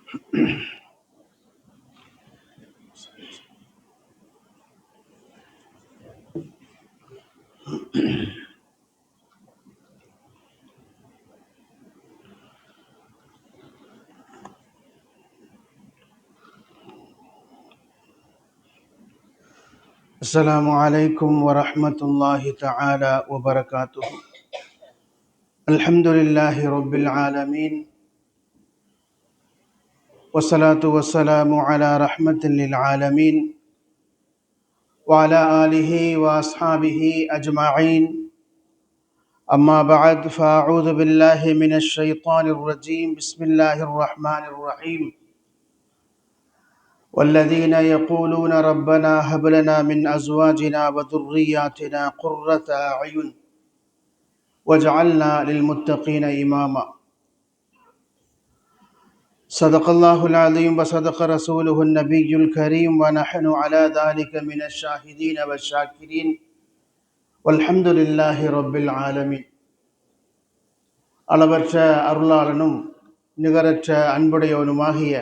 السلام عليكم ورحمة الله تعالى وبركاته. الحمد لله رب العالمين، والصلاة والسلام على رحمة للعالمين وعلى آله وأصحابه أجمعين. أما بعد، فأعوذ بالله من الشيطان الرجيم. بسم الله الرحمن الرحيم. والذين يقولون ربنا هب لنا من أزواجنا وذرياتنا قرة أعين واجعلنا للمتقين إماما. صدق الله العظيم وصدق رسوله النبي الكريم، ونحن على ذلك من الشاهدين والشاكرين والحمد لله رب العالمين. அளவற்ற அருளாளனும் நிகரற்ற அன்புடையவனுமாகிய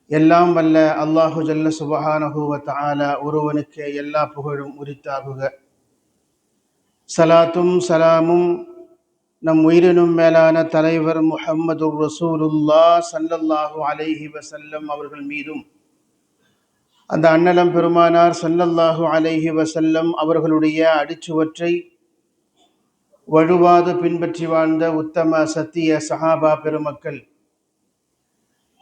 எல்லாம் வல்ல அல்லாஹு ஜல்ல சுபஹானஹு வ தஆலா ஒருவனுக்கு எல்லா புகழும் உரித்தாகுக. சலாத்தும் சலாமும் நம் உயிரினும் மேலான தலைவர் முஹம்மது ரசூலுல்லாஹ் ஸல்லல்லாஹு அலைஹி வஸல்லம் அவர்கள் மீதும், அந்த அன்னலம் பெருமானார் ஸல்லல்லாஹு அலைஹி வஸல்லம் அவர்களுடைய அடிச்சுவற்றை வழுவாது பின்பற்றி வாழ்ந்த உத்தம சத்திய சஹாபா பெருமக்கள்,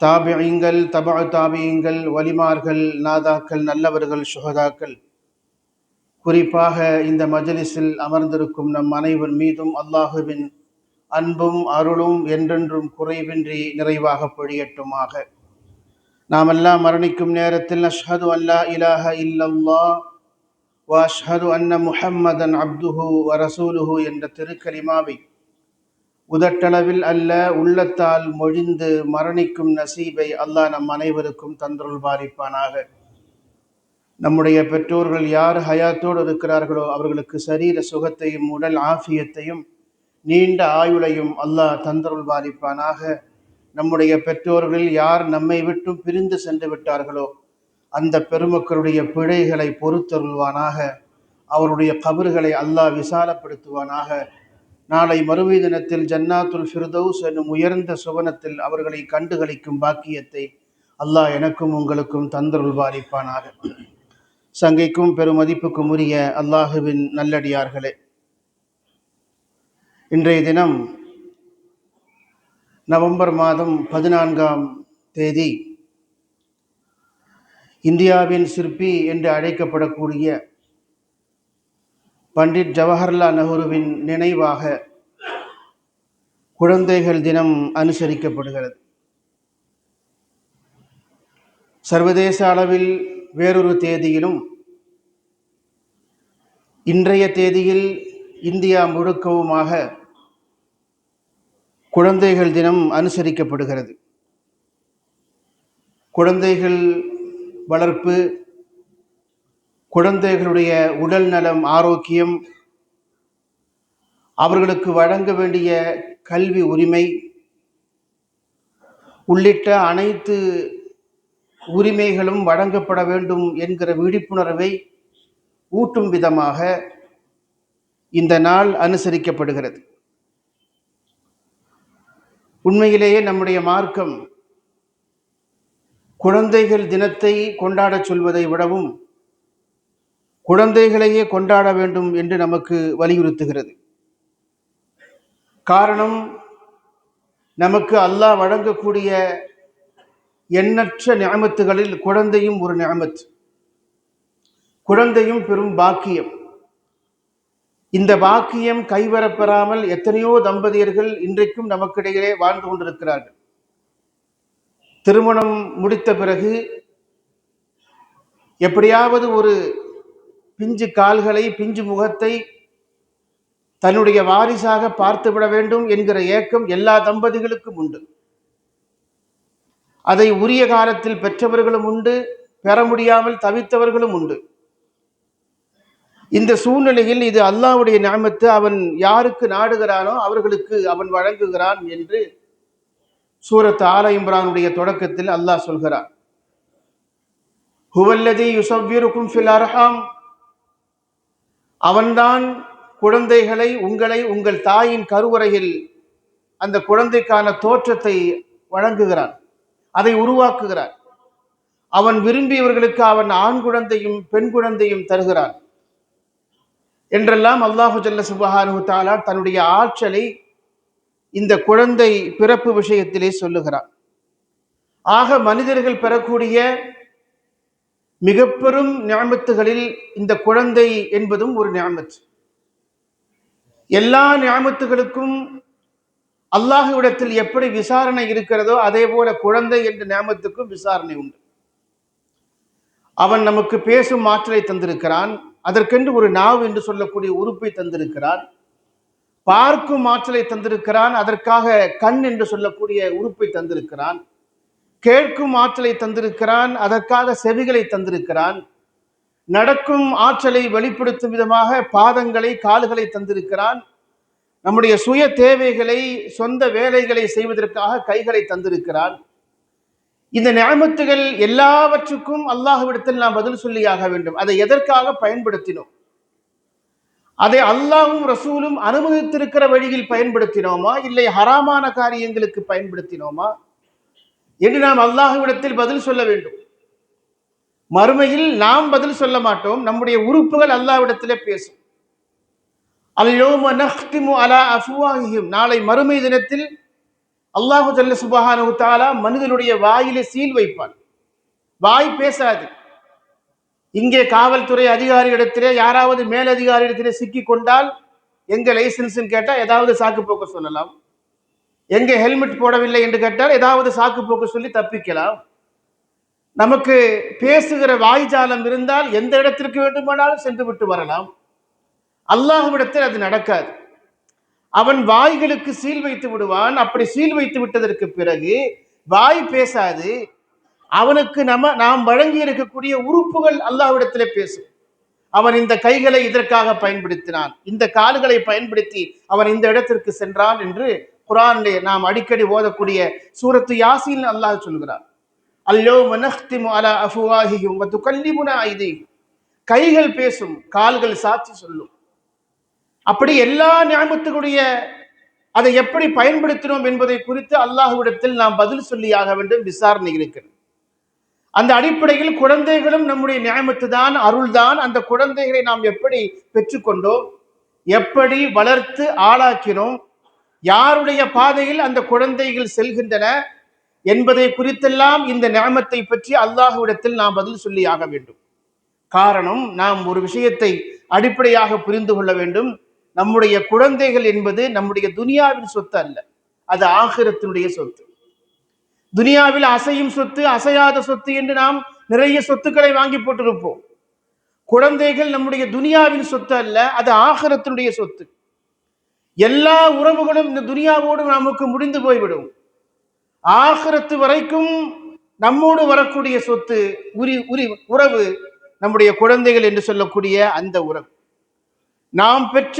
தாபிஈங்கள், தபஅ தாபிஈங்கள், வலிமார்கள், நாதாக்கள், நல்லவர்கள், சுஹதாக்கள், குறிப்பாக இந்த மஜ்லிஸில் அமர்ந்திருக்கும் நம் அனைவர் மீதும் அல்லாஹுவின் அன்பும் அருளும் என்றென்றும் குறைவின்றி நிறைவாக பொழியட்டுமாக. நாமெல்லாம் மரணிக்கும் நேரத்தில் அஷ்ஹது அல்லா இலாஹ இல்லல்லாஹ் வ அஷ்ஹது அன்ன முஹம்மதன் அப்துஹு வ ரசூலுஹு என்ற திருக்கலிமாவை உதட்டளவில் அல்ல உள்ளத்தால் மொழிந்து மரணிக்கும் நசீபை அல்லாஹ் நம் அனைவருக்கும் தந்தருள் பாரிப்பானாக. நம்முடைய பெற்றோர்கள் யார் ஹயாத்தோடு இருக்கிறார்களோ அவர்களுக்கு சரீர சுகத்தையும் உடல் ஆஃபியத்தையும் நீண்ட ஆயுளையும் அல்லாஹ் தந்தருள் பாரிப்பானாக. நம்முடைய பெற்றோர்கள் யார் நம்மை விட்டும் பிரிந்து சென்று விட்டார்களோ அந்த பெருமக்களுடைய பிழைகளை பொறுத்தருள்வானாக. அவருடைய கபறுகளை அல்லாஹ் விசாலப்படுத்துவானாக. நாளை மறுமை தினத்தில் ஜன்னாத்துல் ஃபிர்தௌஸ் என்னும் உயர்ந்த சுவனத்தில் அவர்களை கண்டுகளிக்கும் பாக்கியத்தை அல்லாஹ் எனக்கும் உங்களுக்கும் தந்தருள் பாரிப்பானாக. சங்கைக்கும் பெருமதிப்புக்கும் உரிய அல்லாஹுவின் நல்லடியார்களே, இன்றைய தினம் நவம்பர் மாதம் 14ஆம் தேதி இந்தியாவின் சிற்பி என்று அழைக்கப்படக்கூடிய பண்டிட் ஜவஹர்லால் நேருவின் நினைவாக குழந்தைகள் தினம் அனுசரிக்கப்படுகிறது. சர்வதேச அளவில் வேறொரு தேதியிலும் இன்றைய தேதியில் இந்தியா முழுக்கவுமாக குழந்தைகள் தினம் அனுசரிக்கப்படுகிறது. குழந்தைகள் வளர்ப்பு, குழந்தைகளுடைய உடல் நலம், ஆரோக்கியம், அவர்களுக்கு வழங்க வேண்டிய கல்வி உரிமை உள்ளிட்ட அனைத்து உரிமைகளும் வழங்கப்பட வேண்டும் என்கிற விழிப்புணர்வை ஊட்டும் விதமாக இந்த நாள் அனுசரிக்கப்படுகிறது. உண்மையிலேயே நம்முடைய மார்க்கம் குழந்தைகள் தினத்தை கொண்டாடச் சொல்வதை விடவும் குழந்தைகளையே கொண்டாட வேண்டும் என்று நமக்கு வலியுறுத்துகிறது. காரணம், நமக்கு அல்லாஹ் வழங்கக்கூடிய எண்ணற்ற நிஅமத்துகளில் குழந்தையும் ஒரு நிஅமத். குழந்தையும் பெரும் பாக்கியம். இந்த பாக்கியம் கைவரப்பெறாமல் எத்தனையோ தம்பதியர்கள் இன்றைக்கும் நமக்கிடையே வாழ்ந்து கொண்டிருக்கிறார்கள். திருமணம் முடித்த பிறகு எப்படியாவது ஒரு பிஞ்சு கால்களை, பிஞ்சு முகத்தை தன்னுடைய வாரிசாக பார்த்துவிட வேண்டும் என்கிற ஏக்கம் எல்லா தம்பதிகளுக்கும் உண்டு. அதை உரிய காலத்தில் பெற்றவர்களும் உண்டு, பெற முடியாமல் தவித்தவர்களும் உண்டு. இந்த சூழ்நிலையில் இது அல்லாஹ்வுடைய நிஅமத்து. அவன் யாருக்கு நாடுகிறானோ அவர்களுக்கு அவன் வழங்குகிறான் என்று சூரத் ஆல இம்ரானுடைய தொடக்கத்தில் அல்லாஹ் சொல்கிறார், ஹுவல்லதி யுஸவ்விருக்கும் ஃபில் அர்ஹாம், அவன்தான் குழந்தைகளை உங்களை உங்கள் தாயின் கருவறையில் அந்த குழந்தைக்கான தோற்றத்தை வழங்குகிறான், அதை உருவாக்குகிறான். அவன் விரும்பியவர்களுக்கு அவன் ஆண் குழந்தையும் பெண் குழந்தையும் தருகிறான் என்றெல்லாம் அல்லாஹு ஜல்ல சுப்ஹானஹு தஆலா தன்னுடைய ஆற்றலை இந்த குழந்தை பிறப்பு விஷயத்திலே சொல்லுகிறான். ஆக மனிதர்கள் பெறக்கூடிய மிக பெரும் நிஅமத்துகளில் இந்த குழந்தை என்பதும் ஒரு நிஅமத். எல்லா நிஅமத்துகளுக்கும் அல்லாஹ்விடத்தில் எப்படி விசாரணை இருக்கிறதோ அதே போல குழந்தை என்ற நிஅமத்துக்கும் விசாரணை உண்டு. அவன் நமக்கு பேசும் ஆற்றலை தந்திருக்கிறான், அதற்கென்று ஒரு நாவு என்று சொல்லக்கூடிய உறுப்பை தந்திருக்கிறான், பார்க்கும் ஆற்றலை தந்திருக்கிறான், அதற்காக கண் என்று சொல்லக்கூடிய உறுப்பை தந்திருக்கிறான், கேட்கும் ஆற்றலை தந்திருக்கிறான், அதற்காக செவிகளை தந்திருக்கிறான், நடக்கும் ஆற்றலை வெளிப்படுத்தும் விதமாக பாதங்களை கால்களை தந்திருக்கிறான், நம்முடைய சுய தேவைகளை சொந்த வேலைகளை செய்வதற்காக கைகளை தந்திருக்கிறான். இந்த நிஅமத்துகள் எல்லாவற்றுக்கும் அல்லாஹ்விடத்தில் நாம் பதில் சொல்லியாக வேண்டும். அதை எதற்காக பயன்படுத்தினோம்? அதை அல்லாஹ்வும் ரசூலும் அனுமதித்திருக்கிற வழியில் பயன்படுத்தினோமா, இல்லை ஹராமான காரியங்களுக்கு பயன்படுத்தினோமா என்று நாம் அல்லாஹ்விடத்தில் பதில் சொல்ல வேண்டும். மறுமையில் நாம் பதில் சொல்ல மாட்டோம், நம்முடைய உறுப்புகள் அல்லாஹ்விடத்திலே பேசும். அல்-யௌம நஹ்திமு அலா அஃப்வாஹிஹிம், நாளை மறுமை தினத்தில் அல்லாஹு ஜல்ல சுப்ஹானஹு தஆலா மனிதனுடைய வாயிலே சீல் வைப்பான், வாய் பேசாது. இங்கே காவல்துறை அதிகாரியிடத்திலே யாராவது மேலதிகாரியிடத்திலே சிக்கி கொண்டால் எங்க லைசன்ஸ் கேட்டா ஏதாவது சாக்கு போக்க சொல்லலாம், எங்க ஹெல்மெட் போடவில்லை என்று கேட்டால் ஏதாவது சாக்கு போக்க சொல்லி தப்பிக்கலாம். நமக்கு பேசுகிற வாய்ஜாலம் இருந்தால் எந்த இடத்திற்கு வேண்டுமானாலும் சென்று விட்டு வரலாம். அல்லாஹ்விடத்தில் அது நடக்காது. அவன் வாய்களுக்கு சீல் வைத்து விடுவான். அப்படி சீல் வைத்து விட்டதற்கு பிறகு வாய் பேசாது. அவனுக்கு நாம் வழங்கி இருக்கக்கூடிய உறுப்புகள் அல்லாஹ்விடத்திலே பேசும். அவன் இந்த கைகளை இதற்காக பயன்படுத்தினான், இந்த கால்களை பயன்படுத்தி அவன் இந்த இடத்திற்கு சென்றான் என்று குர்ஆனிலே நாம் அடிக்கடி ஓதக்கூடிய சூரத்து யாசீன் அல்லாஹ் சொல்கிறான். அல்-யௌம நஹ்திமு அலா அஃப்வாஹிஹிம் வ துகல்லிமுனா ஐதீஹிம், கைகள் பேசும், கால்கள் சாட்சி சொல்லும். அப்படி எல்லா நிஅமத்துடைய அதை எப்படி பயன்படுத்தினோம் என்பதை குறித்து அல்லாஹ்விடத்தில் நாம் பதில் சொல்லியாக வேண்டும், விசாரணை இருக்கிறது. அந்த அடிப்படையில் குழந்தைகளும் நம்முடைய நிஅமத்து தான், அருள்தான். அந்த குழந்தைகளை நாம் எப்படி பெற்றுக்கொண்டோம், எப்படி வளர்த்து ஆளாக்கினோம், யாருடைய பாதையில் அந்த குழந்தைகள் செல்கின்றன என்பதை குறித்தெல்லாம் இந்த நிஅமத்தை பற்றி அல்லாஹ்விடத்தில் நாம் பதில் சொல்லியாக வேண்டும். காரணம், நாம் ஒரு விஷயத்தை அடிப்படையாக புரிந்து கொள்ள வேண்டும். நம்முடைய குழந்தைகள் என்பது நம்முடைய துனியாவின் சொத்து அல்ல, அது ஆகிரத்தினுடைய சொத்து. துனியாவில் அசையும் சொத்து, அசையாத சொத்து என்று நாம் நிறைய சொத்துக்களை வாங்கி போட்டிருப்போம். குழந்தைகள் நம்முடைய துனியாவின் சொத்து அல்ல, அது ஆகிரத்தினுடைய சொத்து. எல்லா உறவுகளும் இந்த துனியாவோடு நமக்கு முடிந்து போய்விடும். ஆகிரத்து வரைக்கும் நம்மோடு வரக்கூடிய சொத்து உறவு நம்முடைய குழந்தைகள் என்று சொல்லக்கூடிய அந்த உறவு. நாம் பெற்ற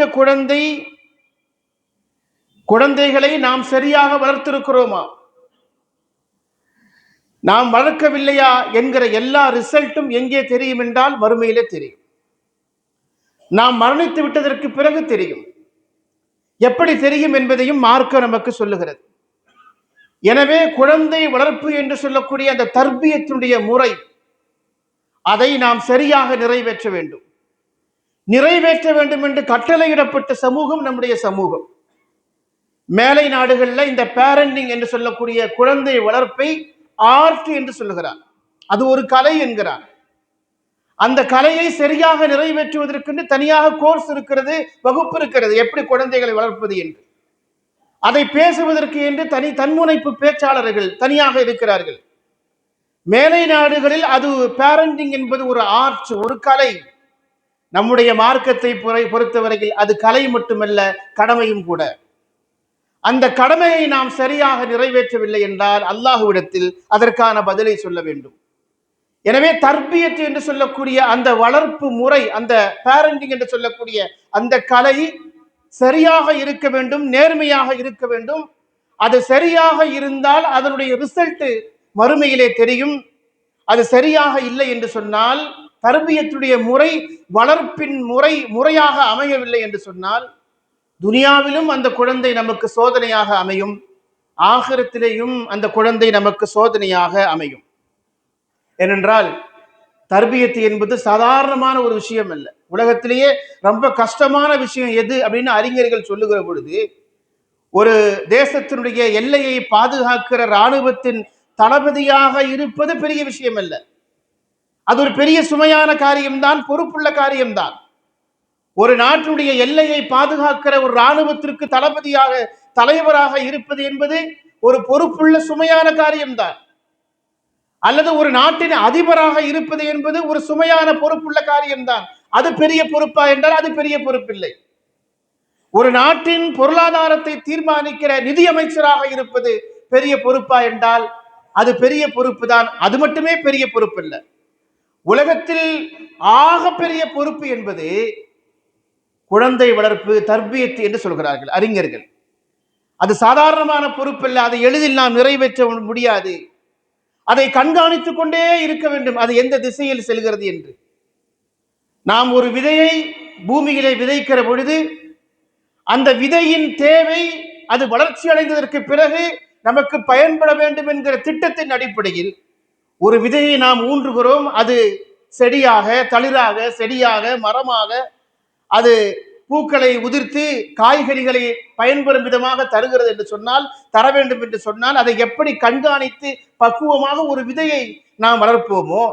குழந்தைகளை நாம் சரியாக வளர்த்திருக்கிறோமா, நாம் வளர்க்கவில்லையா என்கிற எல்லா ரிசல்ட்டும் எங்கே தெரியும் என்றால் மறுமையிலே தெரியும். நாம் மரணித்து விட்டதற்கு பிறகு தெரியும். எப்படி தெரியும் என்பதையும் மார்க்கம் நமக்கு சொல்லுகிறது. எனவே குழந்தை வளர்ப்பு என்று சொல்லக்கூடிய அந்த தர்பியத்தினுடைய முறை, அதை நாம் சரியாக நிறைவேற்ற வேண்டும். நிறைவேற்ற வேண்டும் என்று கட்டளையிடப்பட்ட சமூகம் நம்முடைய சமூகம். மேலை நாடுகளில் இந்த பேரண்டிங் என்று சொல்லக்கூடிய குழந்தை வளர்ப்பை ஆர்ட் என்று சொல்லுகிறார். அது ஒரு கலை என்கிறார். அந்த கலையை சரியாக நிறைவேற்றுவதற்கு தனியாக கோர்ஸ் இருக்கிறது, வகுப்பு இருக்கிறது, எப்படி குழந்தைகளை வளர்ப்பது என்று. அதை பேசுவதற்கு என்று தன்முனைப்பு பேச்சாளர்கள் தனியாக இருக்கிறார்கள். மேலை நாடுகளில் அது பேரண்டிங் என்பது ஒரு ஆர்ட், ஒரு கலை. நம்முடைய மார்க்கத்தை பொறுத்தவரையில் அது கலை மட்டுமல்ல, கடமையும் கூட. அந்த கடமையை நாம் சரியாக நிறைவேற்றவில்லை என்றால் அல்லாஹ்விடத்தில் அதற்கான பதிலை சொல்ல வேண்டும். எனவே தர்பியத் என்று சொல்லக்கூடிய அந்த வளர்ப்பு முறை, அந்த பேரண்டிங் என்று சொல்லக்கூடிய அந்த கலை சரியாக இருக்க வேண்டும், நேர்மையாக இருக்க வேண்டும். அது சரியாக இருந்தால் அதனுடைய ரிசல்ட் மறுமையிலே தெரியும். அது சரியாக இல்லை என்று சொன்னால், தர்பியத்துடைய முறை, வளர்ப்பின் முறையாக அமையவில்லை என்று சொன்னால், துனியாவிலும் அந்த குழந்தை நமக்கு சோதனையாக அமையும், ஆகிரத்திலேயும் அந்த குழந்தை நமக்கு சோதனையாக அமையும். ஏனென்றால் தர்பியத்து என்பது சாதாரணமான ஒரு விஷயம் அல்ல. உலகத்திலேயே ரொம்ப கஷ்டமான விஷயம் எது அப்படின்னு அறிஞர்கள் சொல்லுகிற பொழுது, ஒரு தேசத்தினுடைய எல்லையை பாதுகாக்கிற இராணுவத்தின் தளபதியாக இருப்பது பெரிய விஷயம் அல்ல. அது ஒரு பெரிய சுமையான காரியம்தான், பொறுப்புள்ள காரியம்தான். ஒரு நாட்டுடைய எல்லையை பாதுகாக்கிற ஒரு இராணுவத்திற்கு தளபதியாக, தலைவராக இருப்பது என்பது ஒரு பொறுப்புள்ள சுமையான காரியம்தான். அல்லது ஒரு நாட்டின் அதிபராக இருப்பது என்பது ஒரு சுமையான பொறுப்புள்ள காரியம்தான். அது பெரிய பொறுப்பா என்றால் அது பெரிய பொறுப்பில்லை. ஒரு நாட்டின் பொருளாதாரத்தை தீர்மானிக்கிற நிதி அமைச்சராக இருப்பது பெரிய பொறுப்பா என்றால் அது பெரிய பொறுப்பு தான். அது மட்டுமே பெரிய பொறுப்பு இல்லை. உலகத்தில் ஆக பெரிய பொறுப்பு என்பது குழந்தை வளர்ப்பு, தர்பியத்து என்று சொல்கிறார்கள் அறிஞர்கள். அது சாதாரணமான பொறுப்பு இல்லை. அதை எளிதில் நாம் நிறைவேற்ற முடியாது. அதை கண்காணித்துக் கொண்டே இருக்க வேண்டும், அது எந்த திசையில் செல்கிறது என்று. நாம் ஒரு விதையை பூமியிலே விதைக்கிற பொழுது அந்த விதையின் தேவை அது வளர்ச்சி அடைந்ததற்கு பிறகு நமக்கு பயன்பட வேண்டும் என்கிற திட்டத்தின் அடிப்படையில் ஒரு விதையை நாம் ஊன்றுகிறோம். அது செடியாக, தளிராக, செடியாக, மரமாக, அது பூக்களை உதிர்த்து காய்கறிகளை பயன்பெறும் விதமாக தருகிறது என்று சொன்னால், தர வேண்டும் என்று சொன்னால், அதை எப்படி கண்காணித்து பக்குவமாக ஒரு விதையை நாம் வளர்ப்போமோ,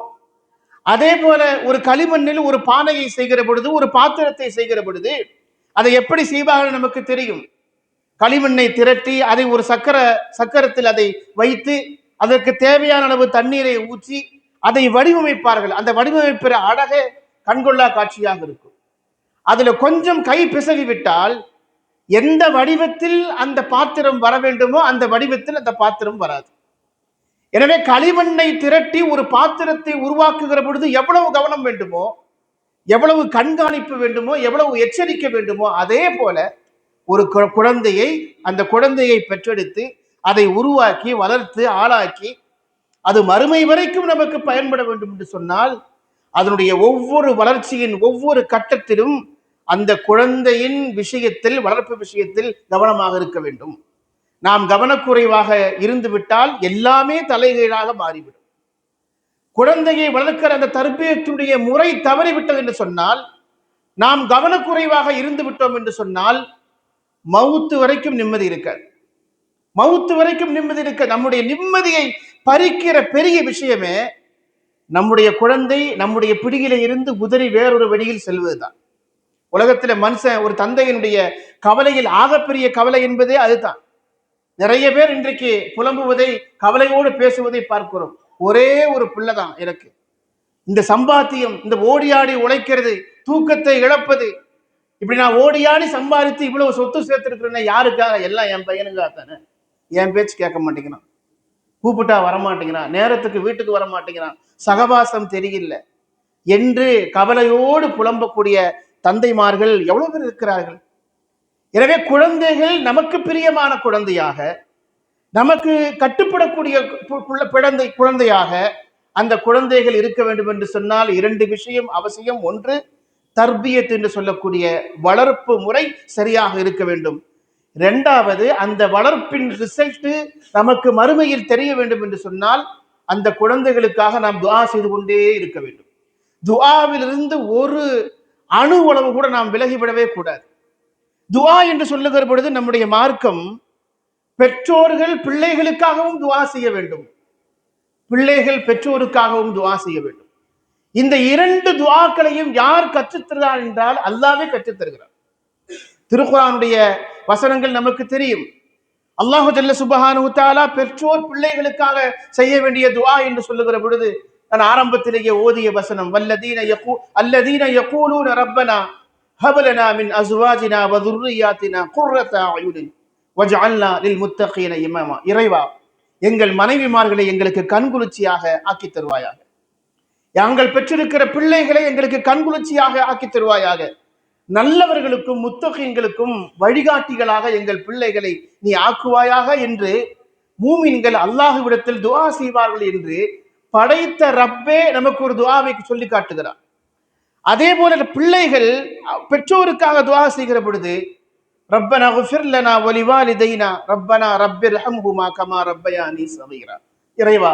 அதே போல ஒரு களிமண்ணில் ஒரு பானையை செய்கிற பொழுது, ஒரு பாத்திரத்தை செய்கிற பொழுது அதை எப்படி செய்வார்கள் நமக்கு தெரியும். களிமண்ணை திரட்டி அதை ஒரு சக்கரத்தில் அதை வைத்து அதற்கு தேவையான அளவு தண்ணீரை ஊற்றி அதை வடிவமைப்பார்கள். அந்த வடிவமைப்பிற அழகே கண்கொள்ளா காட்சியாக இருக்கும். அதுல கொஞ்சம் கை பிசகி விட்டால் எந்த வடிவத்தில் அந்த பாத்திரம் வர வேண்டுமோ அந்த வடிவத்தில் அந்த பாத்திரம் வராது. எனவே களிமண்ணை திரட்டி ஒரு பாத்திரத்தை உருவாக்குகிற பொழுது எவ்வளவு கவனம் வேண்டுமோ, எவ்வளவு கண்காணிப்பு வேண்டுமோ, எவ்வளவு எச்சரிக்கை வேண்டுமோ, அதே போல ஒரு குழந்தையை, அந்த குழந்தையை பெற்றெடுத்து அதை உருவாக்கி வளர்த்து ஆளாக்கி அது மறுமை வரைக்கும் நமக்கு பயன்பட வேண்டும் என்று சொன்னால், அதனுடைய ஒவ்வொரு வளர்ச்சியின் ஒவ்வொரு கட்டத்திலும் அந்த குழந்தையின் விஷயத்தில், வளர்ப்பு விஷயத்தில் கவனமாக இருக்க வேண்டும். நாம் கவனக்குறைவாக இருந்து விட்டால் எல்லாமே தலைகீழாக மாறிவிடும். குழந்தையை வளர்க்கிற அந்த தர்பியத்துடைய முறை தவறிவிட்டது என்று சொன்னால், நாம் கவனக்குறைவாக இருந்து விட்டோம் என்று சொன்னால், மவுத்து வரைக்கும் நிம்மதி இருக்காது. மவுத்து வரைக்கும் நிம்மதி இருக்க, நம்முடைய நிம்மதியை பறிக்கிற பெரிய விஷயமே நம்முடைய குழந்தை நம்முடைய பிடியில இருந்து உதறி வேறொரு வழியில் செல்வதுதான். உலகத்துல மனுஷன், ஒரு தந்தையினுடைய கவலையில் ஆகப்பெரிய கவலை என்பதே அதுதான். நிறைய பேர் இன்றைக்கு புலம்புவதை, கவலையோடு பேசுவதை பார்க்கிறோம். ஒரே ஒரு பிள்ளைதான் எனக்கு, இந்த சம்பாத்தியம், இந்த ஓடியாடி உழைக்கிறது, தூக்கத்தை இழப்பது, இப்படி நான் ஓடியாடி சம்பாதித்து இவ்வளவு சொத்து சேர்த்திருக்கிறேன் யாருக்காக? எல்லாம் என் பையனுக்காக தானே. என் பேச்சு கேட்க மாட்டேங்கிறான், கூப்பிட்டா வரமாட்டேங்கிறான், நேரத்துக்கு வீட்டுக்கு வர மாட்டேங்கிறான், சகவாசம் தெரியல என்று கவலையோடு புலம்பக்கூடிய தந்தைமார்கள் எவ்வளவு பேர் இருக்கிறார்கள். எனவே குழந்தைகள் நமக்கு பிரியமான குழந்தையாக, நமக்கு கட்டுப்படக்கூடிய குழந்தையாக அந்த குழந்தைகள் இருக்க வேண்டும் என்று சொன்னால் இரண்டு விஷயம் அவசியம். ஒன்று, தர்பியத் என்று சொல்லக்கூடிய வளர்ப்பு முறை சரியாக இருக்க வேண்டும். இரண்டாவது, அந்த வளர்ப்பின் ரிசல்ட் நமக்கு மறுமையில் தெரிய வேண்டும் என்று சொன்னால் அந்த குழந்தைகளுக்காக நாம் துஆ செய்து கொண்டே இருக்க வேண்டும். துஆவிலிருந்து ஒரு அணு அளவு கூட நாம் விலகிவிடவே கூடாது. துஆ என்று சொல்லுகிற பொழுது நம்முடைய மார்க்கம் பெற்றோர்கள் பிள்ளைகளுக்காகவும் துஆ செய்ய வேண்டும், பிள்ளைகள் பெற்றோருக்காகவும் துஆ செய்ய வேண்டும். இந்த இரண்டு துஆக்களையும் யார் கற்றுத்தருகிறார் என்றால் அல்லாஹ்வே கற்றுத்தருகிறார். திருக்குர்ஆனுடைய வசனங்கள் நமக்கு தெரியும். அல்லாஹு ஜல்ல சுப்ஹானஹு தஆலா பெற்றோர் பிள்ளைகளுக்காக செய்ய வேண்டிய துஆ என்று சொல்லுகிற பொழுது நான் ஆரம்பத்திலேயே ஓதிய வசனம், அல்லதீன யகூலூன ரப்பனா ஹப் லனா மின் அஸ்வாஜினா வ ذُرِّيَّاتِنَا குர்ரத அயுனின் வஜ்அல்னா லில் முத்தகீன இமாமா. இறைவா, எங்கள் மனைவிமார்களை எங்களுக்கு கண்குளிர்ச்சியாக ஆக்கி தருவாயாக, நாங்கள் பெற்றிருக்கிற பிள்ளைகளை எங்களுக்கு கண்குளிர்ச்சியாக ஆக்கி தருவாயாக. நல்லவர்களுக்கும் முத்தகீன்களுக்கும் வழிகாட்டிகளாக எங்கள் பிள்ளைகளை நீ ஆக்குவாயாக என்று மூமின்கள் அல்லாஹ்விடத்தில் துஆ செய்வார்கள் என்று படைத்த ரப்பே நமக்கு ஒரு துஆவை சொல்லி காட்டுகிறார். அதே போல பிள்ளைகள் பெற்றோருக்காக துஆ செய்கிற பொழுது ரப்பனா குஃபிர் லனா வலிவாலிதைனா ரப்பனா ரப்பிர்ஹம்ஹுமா கமா ரப்பயானி ஸகீரா, இறைவா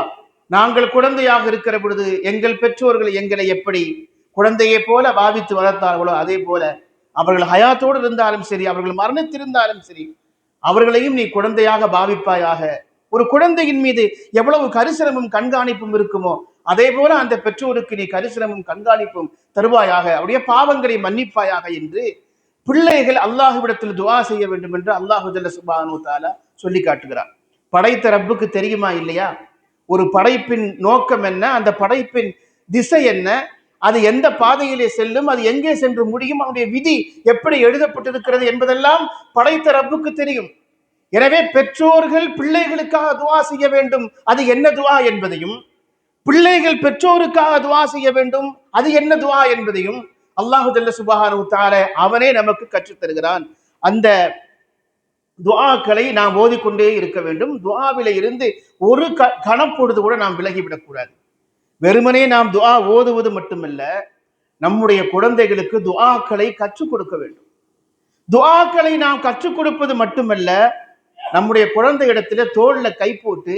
நாங்கள் குழந்தையாக இருக்கிற பொழுது எங்கள் பெற்றோர்கள் எங்களை எப்படி குழந்தையை போல பாவித்து வளர்த்தார்களோ அதே போல அவர்கள் ஹயாத்தோடு இருந்தாலும் சரி, அவர்கள் மரணித்திருந்தாலும் சரி, அவர்களையும் நீ குழந்தையாக பாவிப்பாயாக. ஒரு குழந்தையின் மீது எவ்வளவு கரிசனமும் கண்காணிப்பும் இருக்குமோ அதே போல அந்த பெற்றோருக்கு நீ கரிசனமும் கண்காணிப்பும் தருவாயாக, அவருடைய பாவங்களை மன்னிப்பாயாக என்று பிள்ளைகள் அல்லாஹ்விடத்தில் துஆ செய்ய வேண்டும் என்று அல்லாஹு ஜல்ல சுப்ஹானஹு வ தஆலா சொல்லி காட்டுகிறார். படைத்த ரப்புக்கு தெரியுமா இல்லையா ஒரு படைப்பின் நோக்கம் என்ன, அந்த படைப்பின் திசை என்ன, அது எந்த பாதையிலே செல்லும், அது எங்கே சென்று முடியும், அவனுடைய விதி எப்படி எழுதப்பட்டிருக்கிறது என்பதெல்லாம் படைத்த ரப்புக்கு தெரியும். எனவே பெற்றோர்கள் பிள்ளைகளுக்காக துஆ செய்ய வேண்டும், அது என்ன துஆ என்பதையும், பிள்ளைகள் பெற்றோருக்காக துஆ செய்ய வேண்டும், அது என்ன துஆ என்பதையும் அல்லாஹு ஜல்ல சுப்ஹானஹு வ தஆலா அவனே நமக்கு கற்றுத் தருகிறான். அந்த துஆக்களை நாம் ஓதிக்கொண்டே இருக்க வேண்டும். துஆவிலே இருந்து ஒரு கணப்பொழுது கூட நாம் விலகிவிடக்கூடாது. வெறுமனே நாம் துஆ ஓதுவது மட்டுமல்ல, நம்முடைய குழந்தைகளுக்கு துஆக்களை கற்றுக் கொடுக்க வேண்டும். துஆக்களை நாம் கற்றுக் கொடுப்பது மட்டுமல்ல, நம்முடைய குழந்தை இடத்துல தோல்ல கை போட்டு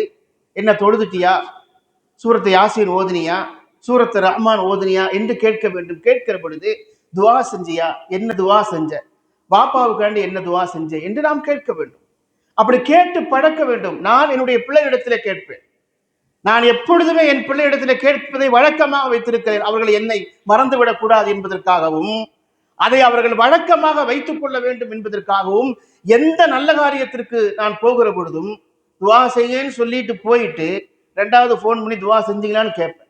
என்ன தொழுதுட்டியா, சூரத்து யாசீன் ஓதுனியா, சூரத்து ரஹ்மான் ஓதுனியா என்று கேட்க வேண்டும். கேட்கிற பொழுது துஆ செஞ்சியா, என்ன துஆ செஞ்ச, பாப்பாவுக்காண்டி என்ன துஆ செஞ்ச என்று நாம் கேட்க வேண்டும். அப்படி கேட்டு பழக்க வேண்டும். நான் என்னுடைய பிள்ளையிடத்துல கேட்பேன். நான் எப்பொழுதுமே என் பிள்ளையிடத்துல கேட்பதை வழக்கமாக வைத்திருக்கிறேன். அவர்கள் என்னை மறந்துவிடக் கூடாது என்பதற்காகவும், அதை அவர்கள் வழக்கமாக வைத்துக் கொள்ள வேண்டும் என்பதற்காகவும், எந்த நல்ல காரியத்திற்கு நான் போகிற பொழுதும் துஆ செய்யன்னு சொல்லிட்டு போயிட்டு ரெண்டாவது போன் பண்ணி துஆ செஞ்சீங்களான்னு கேட்பேன்.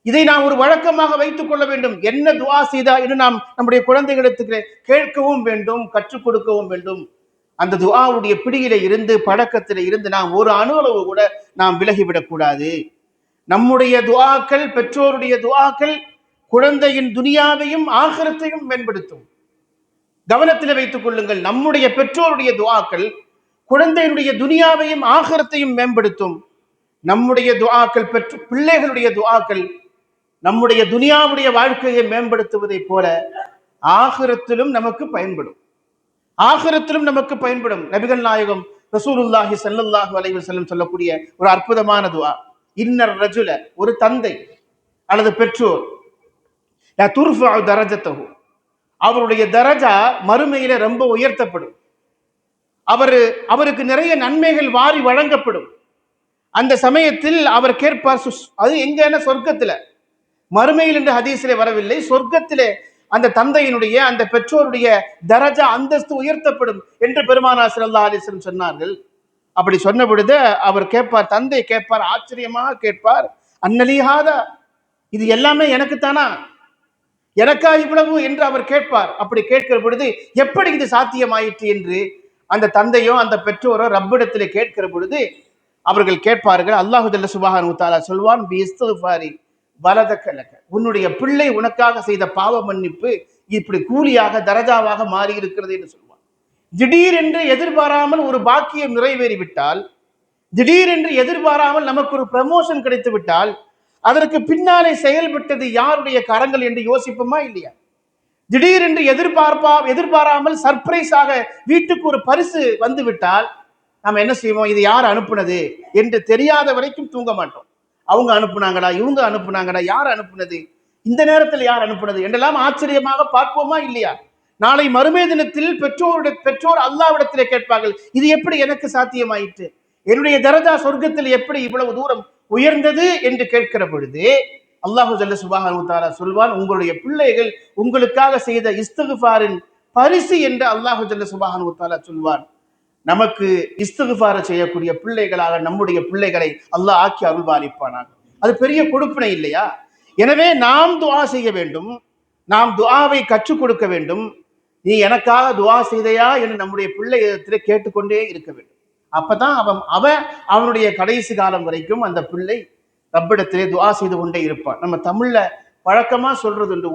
இதை நாம் ஒரு வழக்கமாக வைத்துக் கொள்ள வேண்டும். என்ன துஆ செய்தா என்று நாம் நம்முடைய குழந்தைகளுக்கு கேட்கவும் வேண்டும், கற்றுக் கொடுக்கவும் வேண்டும். அந்த துஆவுடைய பிடியில இருந்து, பழக்கத்தில இருந்து நாம் ஒரு அணுளவு கூட நாம் விலகிவிடக் கூடாது. நம்முடைய துஆக்கள், பெற்றோருடைய துஆக்கள் குழந்தையின் துனியாவையும் ஆகிரத்தையும் மேம்படுத்தும். கவனத்தில் வைத்துக் கொள்ளுங்கள். நம்முடைய பெற்றோருடைய துஆக்கள் குழந்தையினுடைய துனியாவையும் ஆகிரத்தையும் மேம்படுத்தும். நம்முடைய துஆக்கள் பிள்ளைகளுடைய துஆக்கள் நம்முடைய துனியாவுடைய வாழ்க்கையை மேம்படுத்துவதை போல ஆகிரத்திலும் நமக்கு பயன்படும். ஆகிரத்திலும் நமக்கு பயன்படும். நபிகள் நாயகம் ரசூலுல்லாஹி ஸல்லல்லாஹு அலைஹி வஸல்லம் சொல்லக்கூடிய ஒரு அற்புதமான துஆ, இன்னர் ரஜுல, ஒரு தந்தை அல்லது பெற்றோர், லா துர்ஃபஉ தரஜத்தஹு, அவருடைய தரஜா மறுமையில ரொம்ப உயர்த்தப்படும். அவருக்கு நிறைய நன்மைகள் வாரி வழங்கப்படும். அந்த சமயத்தில் அவர் கேட்பார், அது எங்கன்னா சொர்க்கத்துல, மறுமையில் என்று ஹதீஸிலே வரவில்லை, சொர்க்கத்திலே அந்த தந்தையினுடைய, அந்த பெற்றோருடைய தரஜா, அந்தஸ்து உயர்த்தப்படும் என்று பெருமானார் ஸல்லல்லாஹு அலைஹி வஸல்லம் சொன்னார்கள். அப்படி சொன்ன பொழுது அவர் கேட்பார், தந்தை கேட்பார், ஆச்சரியமாக கேட்பார், அன்னலிஹாதா, இது எல்லாமே எனக்குத்தானா, எனக்கா இவ்வளவு என்று அவர் கேட்பார். அப்படி கேட்கிற பொழுது எப்படி இது சாத்தியமாயிற்று என்று அந்த தந்தையோ அந்த பெற்றோரோ ரப்பிடத்திலே கேட்கிற பொழுது அவர்கள் கேட்பார்கள், அல்லாஹு ஜல்ல சுப்ஹானஹு வ தஆலா சொல்வான், பி இஸ்திக்ஃபாரி வலதக்கலக, உன்னுடைய பிள்ளை உனக்காக செய்த பாவ மன்னிப்பு இப்படி கூலியாக தரஜாவாக மாறி இருக்கிறது என்று சொல்வான். திடீரென்று எதிர்பாராமல் ஒரு பாக்கியம் நிறைவேறிவிட்டால், திடீரென்று எதிர்பாராமல் நமக்கு ஒரு ப்ரமோஷன் கிடைத்து விட்டால், அதற்கு பின்னாலே செயல்பட்டது யாருடைய கரங்கள் என்று யோசிப்போமா இல்லையா? திடீரென்று எதிர்பாராமல் சர்ப்ரைஸாக வீட்டுக்கு ஒரு பரிசு வந்து விட்டால் நாம் என்ன செய்வோம், இது யார் அனுப்புனது என்று தெரியாத வரைக்கும் தூங்க மாட்டோம். அவங்க அனுப்புனாங்களா, இவங்க அனுப்புனாங்களா, யார் அனுப்புனது, இந்த நேரத்தில் யார் அனுப்புனது என்றெல்லாம் ஆச்சரியமாக பார்ப்போமா இல்லையா? நாளை மறுமை தினத்தில் பெற்றோர் அல்லாஹ்விடத்திலே கேட்பார்கள், இது எப்படி எனக்கு சாத்தியமாயிற்று, என்னுடைய தரஜா சொர்க்கத்தில் எப்படி இவ்வளவு தூரம் உயர்ந்தது என்று கேட்கிற பொழுது அல்லாஹு ஜல்ல சுப்ஹானஹு வ தஆலா சொல்வான், உங்களுடைய பிள்ளைகள் உங்களுக்காக செய்த இஸ்திக்ஃபாரின் பரிசு என்று அல்லாஹு ஜல்ல சுப்ஹானஹு வ தஆலா சொல்வான். நமக்கு இஸ்திக்ஃபார் செய்யக்கூடிய பிள்ளைகளாக நம்முடைய பிள்ளைகளை அல்லாஹ் ஆக்கி அருள்பாலிப்பானாக. அது பெரிய கொடுப்பினை இல்லையா? எனவே நாம் துஆ செய்ய வேண்டும், நாம் துஆவை கற்றுக் கொடுக்க வேண்டும். நீ எனக்காக துஆ செய்தையா என்று நம்முடைய பிள்ளையிடத்திலே கேட்டுக்கொண்டே இருக்க வேண்டும். அப்பதான் அவனுடைய கடைசி காலம் வரைக்கும் அந்த பிள்ளை ரப்பிடத்திலே துஆ செய்து கொண்டே இருப்பான். நம்ம தமிழ்ல வழக்கமா சொல்றது உண்டு,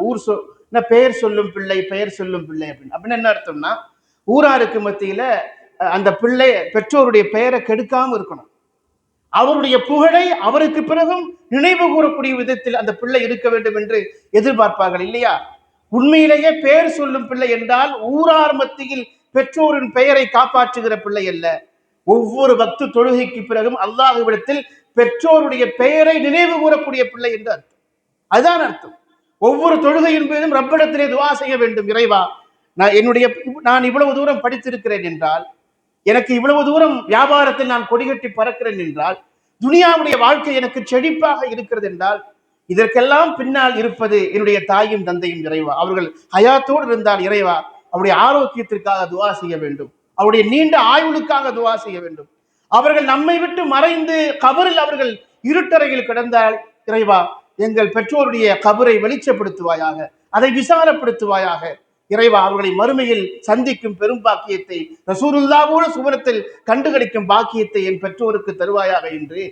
பெயர் சொல்லும் பிள்ளை, பெயர் சொல்லும் பிள்ளை அப்படின்னு என்ன அர்த்தம்னா, ஊராருக்கு மத்தியில அந்த பிள்ளை பெற்றோருடைய பெயரை கெடுக்காம இருக்கணும். அவருடைய புகழை அவருக்கு பிறகும் நினைவு கூறக்கூடிய விதத்தில் அந்த பிள்ளை இருக்க வேண்டும் என்று எதிர்பார்ப்பார்கள் இல்லையா? உண்மையிலேயே பெயர் சொல்லும் பிள்ளை என்றால் ஊரார் மத்தியில் பெற்றோரின் பெயரை காப்பாற்றுகிற பிள்ளை அல்ல. ஒவ்வொரு வக்து தொழுகைக்கு பிறகும் அல்லாஹ்விடத்தில் பெற்றோருடைய பெயரை நினைவு கூறக்கூடிய பிள்ளை என்று அர்த்தம். அதுதான் அர்த்தம். ஒவ்வொரு தொழுகையின் மீதும் ரப்பிடத்திலே துஆ செய்ய வேண்டும். இறைவா, நான் இவ்வளவு தூரம் படித்திருக்கிறேன் என்றால், எனக்கு இவ்வளவு தூரம் வியாபாரத்தில் நான் கொடிகட்டி பறக்கிறேன் என்றால், துனியாவுடைய வாழ்க்கை எனக்கு செழிப்பாக இருக்கிறது என்றால், இதற்கெல்லாம் பின்னால் இருப்பது என்னுடைய தாயும் தந்தையும். இறைவா, அவர்கள் ஹயாத்தோடு இருந்தால் இறைவா அவருடைய ஆரோக்கியத்திற்காக துஆ செய்ய வேண்டும், அவருடைய நீண்ட ஆயுளுக்காக துஆ செய்ய வேண்டும். அவர்கள் நம்மை விட்டு மறைந்து கபரில் அவர்கள் இருட்டறையில் கிடந்தால் இறைவா எங்கள் பெற்றோருடைய கபரை வெளிச்சப்படுத்துவாயாக, அதை விசாலப்படுத்துவாயாக. இறைவா, அவர்களை மறுமையில் சந்திக்கும் பெரும் பாக்கியத்தை, ரசூலுல்லாஹ்வோடு சுவனத்தில் கண்டுகளிக்கும் பாக்கியத்தை என் பெற்றோருக்கு தருவாயாக என்று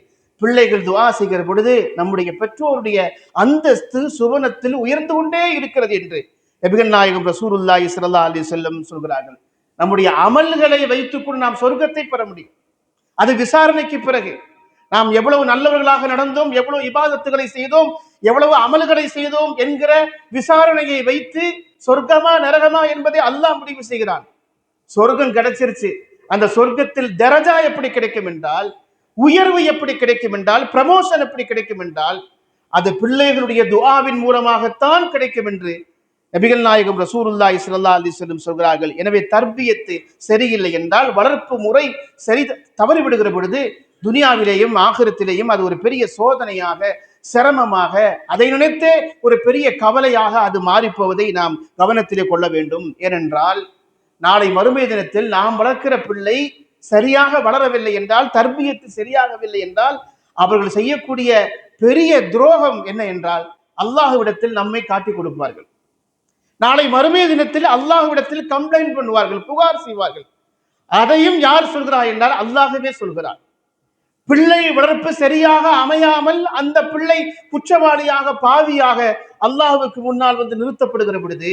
பிள்ளைகள் துஆ செய்கிற பொழுது நம்முடைய பெற்றோருடைய அந்தஸ்து சுவனத்தில் உயர்ந்து கொண்டே இருக்கிறது என்று நபிகள் நாயகம் ரசூலுல்லாஹி ஸல்லல்லாஹு அலைஹி வஸல்லம் சொல்கிறார்கள். நம்முடைய அமல்களை வைத்துக்கொண்டு நாம் சொர்க்கத்தை பெற முடியும். அது விசாரணைக்கு பிறகு நாம் எவ்வளவு நல்லவர்களாக நடந்தோம், எவ்வளவு இபாதத்துகளை செய்தோம், எவ்வளவு அமல்களை செய்தோம் என்கிற விசாரணையை வைத்து சொர்க்கமா நரகமா என்பதை அல்லாஹ் முடிவு செய்கிறான். சொர்க்கம் கிடைச்சிருச்சு, அந்த சொர்க்கத்தில் தரஜா எப்படி கிடைக்கும் என்றால், உயர்வு எப்படி கிடைக்கும் என்றால், ப்ரமோஷன் எப்படி கிடைக்கும் என்றால், அது பிள்ளைகளுடைய துஆவின் மூலமாகத்தான் கிடைக்கும் என்று நபிகள் நாயகம் ரசூலுல்லாஹி ஸல்லல்லாஹு அலைஹி வஸல்லம் சொல்கிறார்கள். எனவே தர்பியத்து சரியில்லை என்றால், வளர்ப்பு முறை தவறி விடுகிற பொழுது துனியாவிலேயும் ஆகிரத்திலேயும் அது ஒரு பெரிய சோதனையாக, சிரமமாக, அதை நினைத்தே ஒரு பெரிய கவலையாக அது மாறிப்போவதை நாம் கவனத்திலே கொள்ள வேண்டும். ஏனென்றால் நாளை மறுமை தினத்தில் நாம் வளர்க்கிற பிள்ளை சரியாக வளரவில்லை என்றால், தர்பியத்து சரியாகவில்லை என்றால், அவர்கள் செய்யக்கூடிய பெரிய துரோகம் என்ன என்றால், அல்லாஹ்விடத்தில் நம்மை காட்டி கொடுப்பார்கள். நாளை மறுமை தினத்தில் அல்லாஹ்விடத்தில் கம்ப்ளைண்ட் பண்ணுவார்கள், புகார் செய்வார்கள். அதையும் யார் சொல்கிறார் என்றால் அல்லாஹ்வே சொல்கிறார். பிள்ளை வளர்ப்பு சரியாக அமையாமல் அந்த பிள்ளை குற்றவாளியாக, பாவியாக அல்லாஹ்வுக்கு முன்னால் வந்து நிறுத்தப்படுகிற பொழுது,